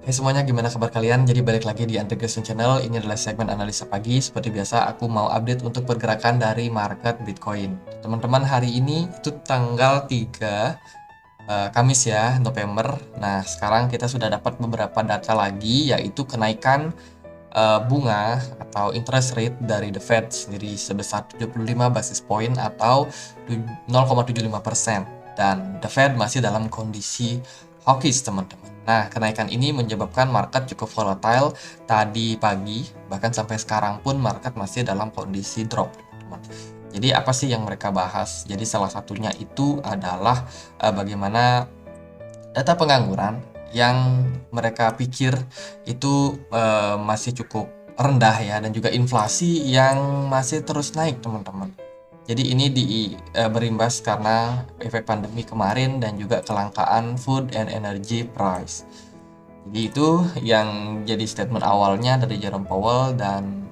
Hai semuanya, gimana kabar kalian? Jadi balik lagi di Antegration Channel. Ini adalah segmen analisa pagi. Seperti biasa, aku mau update untuk pergerakan dari market Bitcoin. Teman-teman, hari ini itu tanggal 3 Kamis ya, November. Nah, sekarang kita sudah dapat beberapa data lagi, yaitu kenaikan bunga atau interest rate dari The Fed sendiri sebesar 75 basis point atau 0,75%. Dan The Fed masih dalam kondisi hawkish, teman-teman. Nah, kenaikan ini menyebabkan market cukup volatile tadi pagi, bahkan sampai sekarang pun market masih dalam kondisi drop, teman-teman. Jadi apa sih yang mereka bahas? Jadi salah satunya itu adalah bagaimana data pengangguran yang mereka pikir itu masih cukup rendah ya, dan juga inflasi yang masih terus naik, teman-teman. Jadi ini berimbas karena efek pandemi kemarin dan juga kelangkaan food and energy price. Jadi itu yang jadi statement awalnya dari Jerome Powell, dan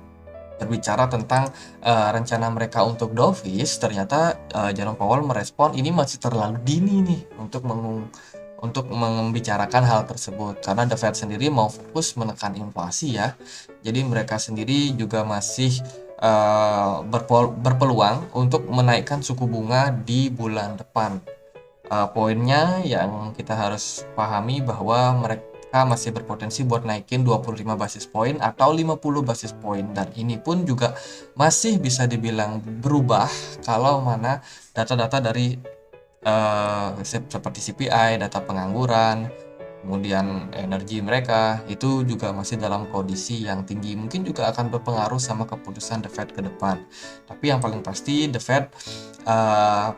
berbicara tentang rencana mereka untuk dovish. Ternyata Jerome Powell merespon ini masih terlalu dini nih untuk membicarakan hal tersebut, karena The Fed sendiri mau fokus menekan inflasi ya. Jadi mereka sendiri juga masih berpeluang untuk menaikkan suku bunga di bulan depan. Poinnya yang kita harus pahami bahwa mereka masih berpotensi buat naikin 25 basis point atau 50 basis point, dan ini pun juga masih bisa dibilang berubah kalau mana data-data dari seperti CPI, data pengangguran, kemudian energi mereka itu juga masih dalam kondisi yang tinggi. Mungkin juga akan berpengaruh sama keputusan The Fed ke depan. Tapi yang paling pasti The Fed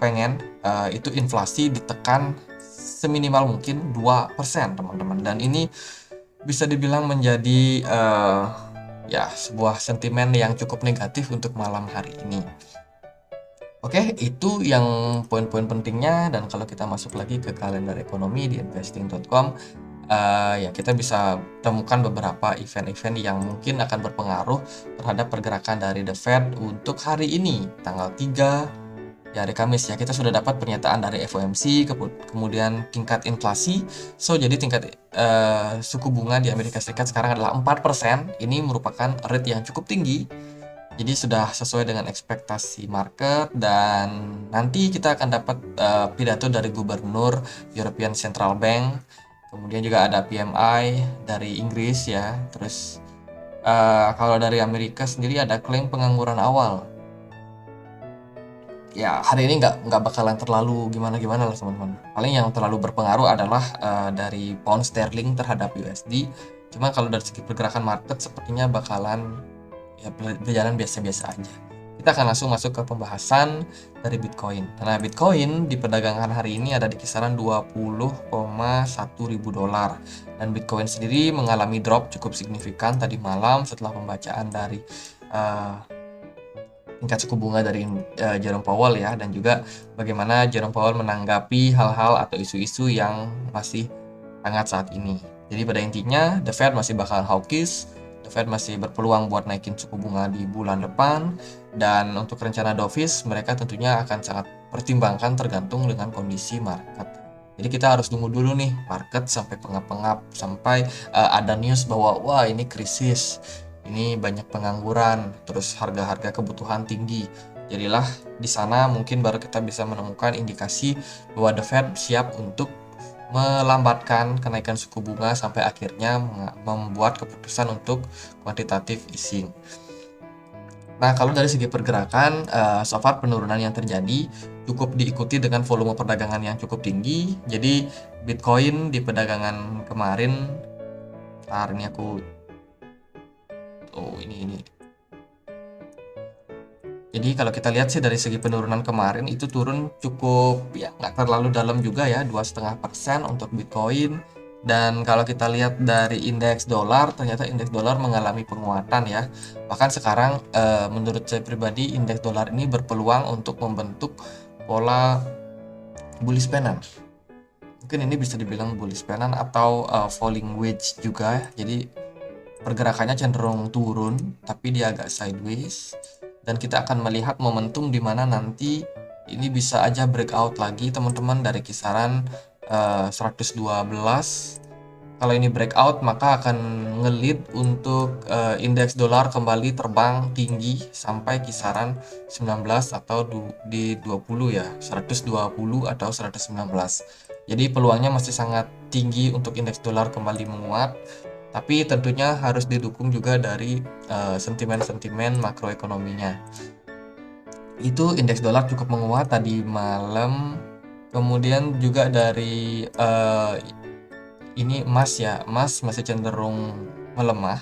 pengen itu inflasi ditekan seminimal mungkin 2%, teman-teman. Dan ini bisa dibilang menjadi ya sebuah sentimen yang cukup negatif untuk malam hari ini. Oke, itu yang poin-poin pentingnya. Dan kalau kita masuk lagi ke kalender ekonomi di investing.com, ya kita bisa temukan beberapa event-event yang mungkin akan berpengaruh terhadap pergerakan dari The Fed untuk hari ini, tanggal 3 ya, hari Kamis ya. Kita sudah dapat pernyataan dari FOMC, kemudian tingkat inflasi. So, jadi tingkat suku bunga di Amerika Serikat sekarang adalah 4%. Ini merupakan rate yang cukup tinggi. Jadi sudah sesuai dengan ekspektasi market, dan nanti kita akan dapat pidato dari Gubernur European Central Bank. Kemudian juga ada PMI dari Inggris ya. Terus kalau dari Amerika sendiri ada klaim pengangguran awal. Ya hari ini nggak bakalan terlalu gimana-gimana lah, teman-teman. Paling yang terlalu berpengaruh adalah dari pound sterling terhadap USD. Cuma kalau dari segi pergerakan market sepertinya bakalan ya berjalan biasa-biasa aja. Kita akan langsung masuk ke pembahasan dari Bitcoin. Nah, Bitcoin di perdagangan hari ini ada di kisaran 20,1 ribu dolar. Dan Bitcoin sendiri mengalami drop cukup signifikan tadi malam setelah pembacaan dari tingkat suku bunga dari Jerome Powell ya, dan juga bagaimana Jerome Powell menanggapi hal-hal atau isu-isu yang masih hangat saat ini. Jadi pada intinya The Fed masih bakal hawkish. The Fed masih berpeluang buat naikin suku bunga di bulan depan, dan untuk rencana dovish mereka tentunya akan sangat pertimbangkan tergantung dengan kondisi market. Jadi kita harus tunggu dulu nih market sampai pengap-pengap, sampai ada news bahwa wah ini krisis, ini banyak pengangguran, terus harga-harga kebutuhan tinggi. Jadilah di sana mungkin baru kita bisa menemukan indikasi bahwa The Fed siap untuk melambatkan kenaikan suku bunga sampai akhirnya membuat keputusan untuk quantitative easing. Nah, kalau dari segi pergerakan, so far penurunan yang terjadi cukup diikuti dengan volume perdagangan yang cukup tinggi. Jadi Bitcoin di perdagangan kemarin, ini aku, ini. Jadi kalau kita lihat sih dari segi penurunan kemarin itu turun cukup ya nggak terlalu dalam juga ya, 2,5% untuk Bitcoin. Dan kalau kita lihat dari indeks dolar, ternyata indeks dolar mengalami penguatan ya. Bahkan sekarang menurut saya pribadi indeks dolar ini berpeluang untuk membentuk pola bullish pennant. Mungkin ini bisa dibilang bullish pennant atau falling wedge juga. Jadi pergerakannya cenderung turun tapi dia agak sideways. Dan kita akan melihat momentum di mana nanti ini bisa aja breakout lagi, teman-teman, dari kisaran 112 Kalau ini breakout maka akan nge-lead untuk indeks dolar kembali terbang tinggi sampai kisaran 19 atau di 20 ya, 120 atau 119. Jadi peluangnya masih sangat tinggi untuk indeks dolar kembali menguat, tapi tentunya harus didukung juga dari sentimen-sentimen makroekonominya. Itu indeks dolar cukup menguat tadi malam. Kemudian juga dari ini emas ya, emas masih cenderung melemah.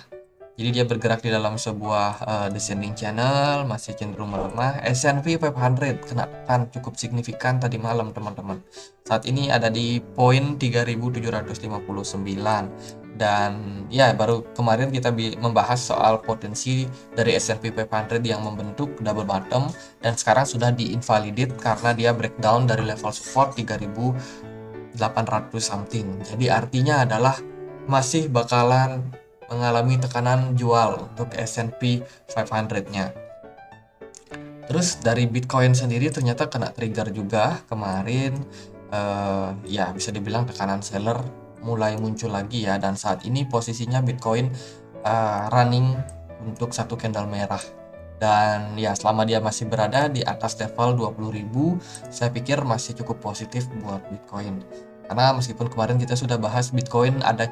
Jadi dia bergerak di dalam sebuah descending channel, masih cenderung melemah. S&P 500 kena tekan cukup signifikan tadi malam teman-teman. Saat ini ada di poin 3759. Dan ya baru kemarin kita membahas soal potensi dari S&P 500 yang membentuk double bottom, dan sekarang sudah diinvalidate karena dia breakdown dari level support 3800 something. Jadi artinya adalah masih bakalan mengalami tekanan jual untuk S&P 500-nya. Terus dari Bitcoin sendiri ternyata kena trigger juga kemarin. Ya bisa dibilang tekanan seller mulai muncul lagi ya, dan saat ini posisinya Bitcoin running untuk satu candle merah. Dan ya selama dia masih berada di atas level 20.000, saya pikir masih cukup positif buat Bitcoin. Karena meskipun kemarin kita sudah bahas Bitcoin ada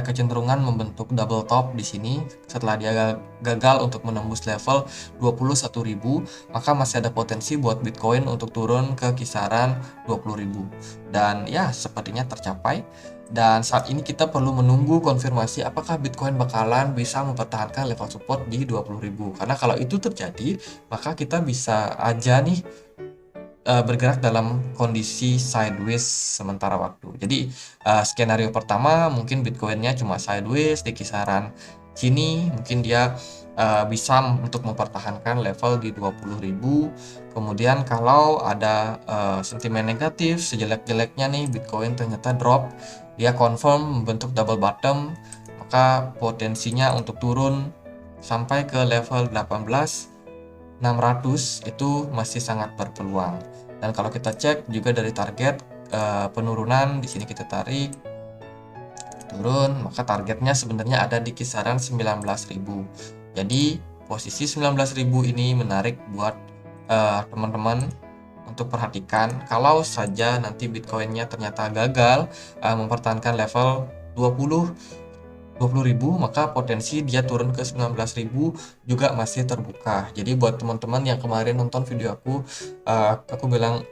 kecenderungan membentuk double top di sini setelah dia gagal untuk menembus level 21.000, maka masih ada potensi buat Bitcoin untuk turun ke kisaran 20.000. Dan ya sepertinya tercapai. Dan saat ini kita perlu menunggu konfirmasi apakah Bitcoin bakalan bisa mempertahankan level support di 20.000. Karena kalau itu terjadi, maka kita bisa aja nih bergerak dalam kondisi sideways sementara waktu. Jadi skenario pertama mungkin Bitcoinnya cuma sideways di kisaran sini, mungkin dia bisa untuk mempertahankan level di 20.000. Kemudian kalau ada sentimen negatif, sejelek-jeleknya nih Bitcoin ternyata drop, dia confirm membentuk double bottom, maka potensinya untuk turun sampai ke level 18.600 itu masih sangat berpeluang. Dan kalau kita cek juga dari target penurunan, di sini kita tarik turun, maka targetnya sebenarnya ada di kisaran 19.000. Jadi posisi 19.000 ini menarik buat teman-teman untuk perhatikan. Kalau saja nanti Bitcoinnya ternyata gagal mempertahankan level 20.000, maka potensi dia turun ke 19.000 juga masih terbuka. Jadi buat teman-teman yang kemarin nonton video aku bilang,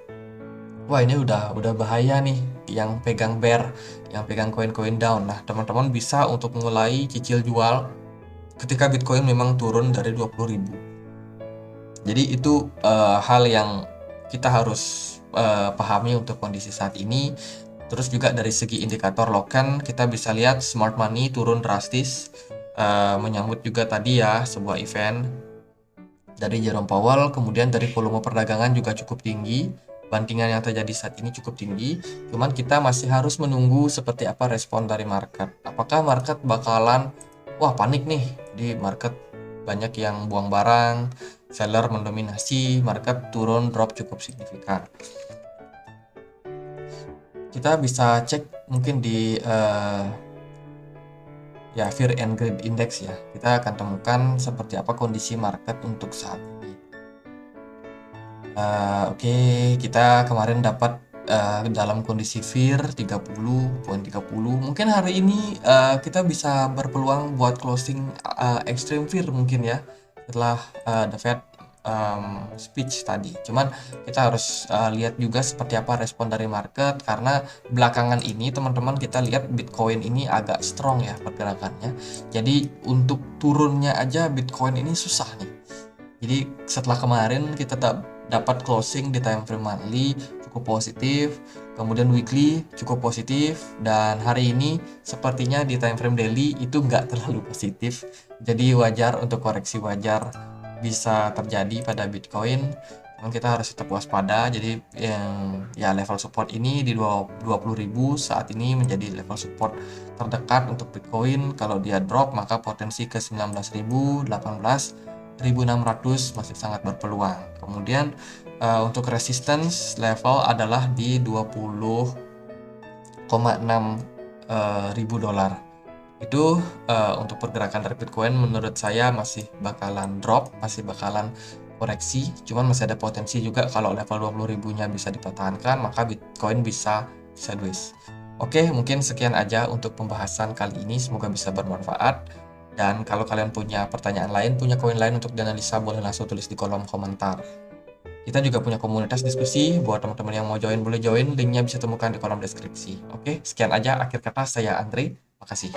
wah ini udah bahaya nih yang pegang bear, yang pegang koin-koin down. Nah, teman-teman bisa untuk mulai cicil jual ketika Bitcoin memang turun dari 20.000. Jadi itu hal yang kita harus pahami untuk kondisi saat ini. Terus juga dari segi indikator loken kita bisa lihat smart money turun drastis, menyambut juga tadi ya sebuah event dari Jerome Powell. Kemudian dari volume perdagangan juga cukup tinggi, bandingan yang terjadi saat ini cukup tinggi. Cuman kita masih harus menunggu seperti apa respon dari market. Apakah market bakalan panik nih di market, banyak yang buang barang, seller mendominasi, market turun drop cukup signifikan. Kita bisa cek mungkin di Fear and Greed Index ya. Kita akan temukan seperti apa kondisi market untuk saat ini. Oke, kita kemarin dapat dalam kondisi fear 30.30. Mungkin hari ini kita bisa berpeluang buat closing extreme fear mungkin ya setelah the Fed speech tadi. Cuman kita harus lihat juga seperti apa respon dari market, karena belakangan ini teman-teman kita lihat Bitcoin ini agak strong ya pergerakannya. Jadi untuk turunnya aja Bitcoin ini susah nih. Jadi setelah kemarin kita dapat closing di time frame monthly cukup positif, kemudian weekly cukup positif, dan hari ini sepertinya di time frame daily itu nggak terlalu positif. Jadi wajar untuk koreksi wajar bisa terjadi pada Bitcoin. Memang kita harus tetap waspada. Jadi level support ini di 20.000 saat ini menjadi level support terdekat untuk Bitcoin. Kalau dia drop maka potensi ke 19.000, 18.600 masih sangat berpeluang. Kemudian untuk resistance level adalah di 20,6 ribu dolar. Itu untuk pergerakan dari Bitcoin menurut saya masih bakalan drop, masih bakalan koreksi, cuman masih ada potensi juga kalau level 20 ribunya bisa dipertahankan, maka Bitcoin bisa sideways. Oke, mungkin sekian aja untuk pembahasan kali ini, semoga bisa bermanfaat. Dan kalau kalian punya pertanyaan lain, punya koin lain untuk dianalisa, boleh langsung tulis di kolom komentar. Kita juga punya komunitas diskusi, buat teman-teman yang mau join boleh join, linknya bisa temukan di kolom deskripsi. Oke, sekian aja akhir kata, saya Andre, makasih.